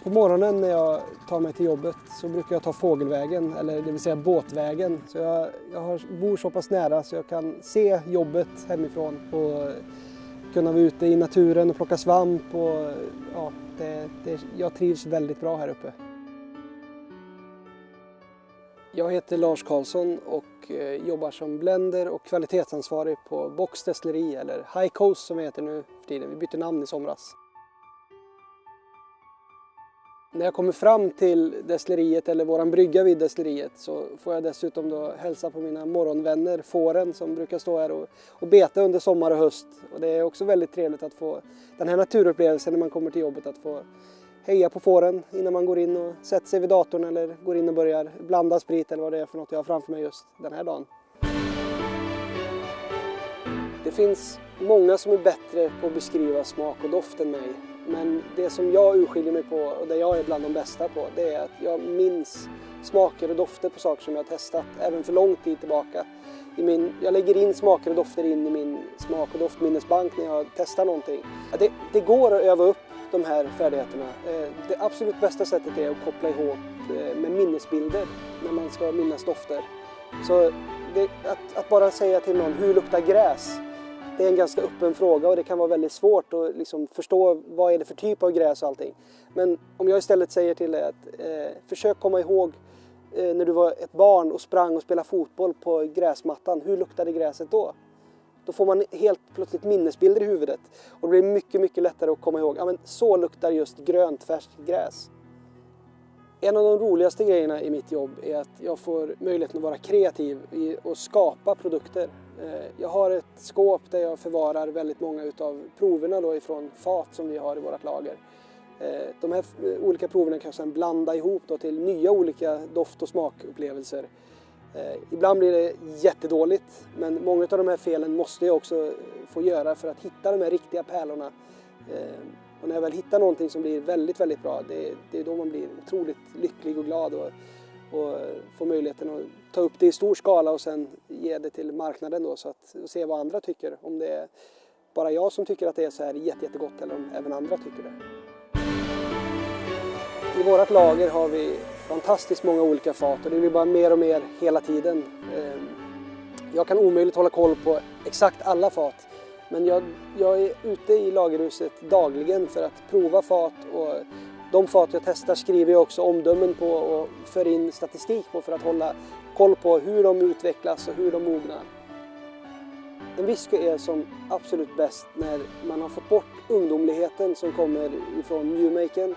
På morgonen när jag tar mig till jobbet så brukar jag ta fågelvägen, eller det vill säga båtvägen. Så jag bor så pass nära så jag kan se jobbet hemifrån och kunna vara ute i naturen och plocka svamp. Och, ja, jag trivs väldigt bra här uppe. Jag heter Lars Karlsson och jobbar som blender och kvalitetsansvarig på Box Destilleri, eller High Coast som vi heter nu för tiden. Vi bytte namn i somras. När jag kommer fram till destilleriet eller våran brygga vid destilleriet så får jag dessutom då hälsa på mina morgonvänner, fåren, som brukar stå här och beta under sommar och höst. Och det är också väldigt trevligt att få den här naturupplevelsen när man kommer till jobbet, att få heja på fåren innan man går in och sätter sig vid datorn eller går in och börjar blanda sprit eller vad det är för något jag har framför mig just den här dagen. Det finns många som är bättre på att beskriva smak och doft än mig. Men det som jag urskiljer mig på och det jag är bland de bästa på, det är att jag minns smaker och dofter på saker som jag har testat även för lång tid tillbaka. Jag lägger in smaker och dofter in i min smak- och doftminnesbank när jag testar någonting. Det går att öva upp de här färdigheterna. Det absolut bästa sättet är att koppla ihop med minnesbilder när man ska minnas dofter. Så att bara säga till någon, hur luktar gräs? Det är en ganska öppen fråga och det kan vara väldigt svårt att liksom förstå vad är det för typ av gräs och allting. Men om jag istället säger till dig att försök komma ihåg när du var ett barn och sprang och spelade fotboll på gräsmattan, hur luktade gräset då? Då får man helt plötsligt minnesbilder i huvudet och det blir mycket, mycket lättare att komma ihåg. Ja, men så luktar just grönt färskt gräs. En av de roligaste grejerna i mitt jobb är att jag får möjligheten att vara kreativ och skapa produkter. Jag har ett skåp där jag förvarar väldigt många utav proverna då ifrån fat som vi har i vårt lager. De här olika proverna kan jag sedan blanda ihop då till nya olika doft- och smakupplevelser. Ibland blir det jättedåligt, men många av de här felen måste jag också få göra för att hitta de här riktiga pärlorna. Och när jag väl hittar någonting som blir väldigt, väldigt bra, det är då man blir otroligt lycklig och glad och får möjligheten att ta upp det i stor skala och sen ge det till marknaden då, så att och se vad andra tycker. Om det är bara jag som tycker att det är så här jättegott eller om även andra tycker det. I vårt lager har vi fantastiskt många olika fat och det blir bara mer och mer hela tiden. Jag kan omöjligt hålla koll på exakt alla fat. Men jag är ute i lagerhuset dagligen för att prova fat och de fat jag testar skriver jag också omdömen på och för in statistik på för att hålla koll på hur de utvecklas och hur de mognar. En whisky är som absolut bäst när man har fått bort ungdomligheten som kommer ifrån newmaken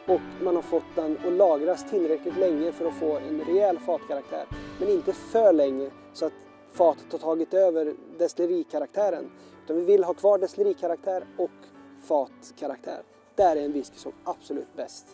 och man har fått den att lagras tillräckligt länge för att få en rejäl fatkaraktär. Men inte för länge så att fatet har tagit över destillerikaraktären. Utan vi vill ha kvar destillerikaraktär och fatkaraktär. Där är en whisky som absolut bäst.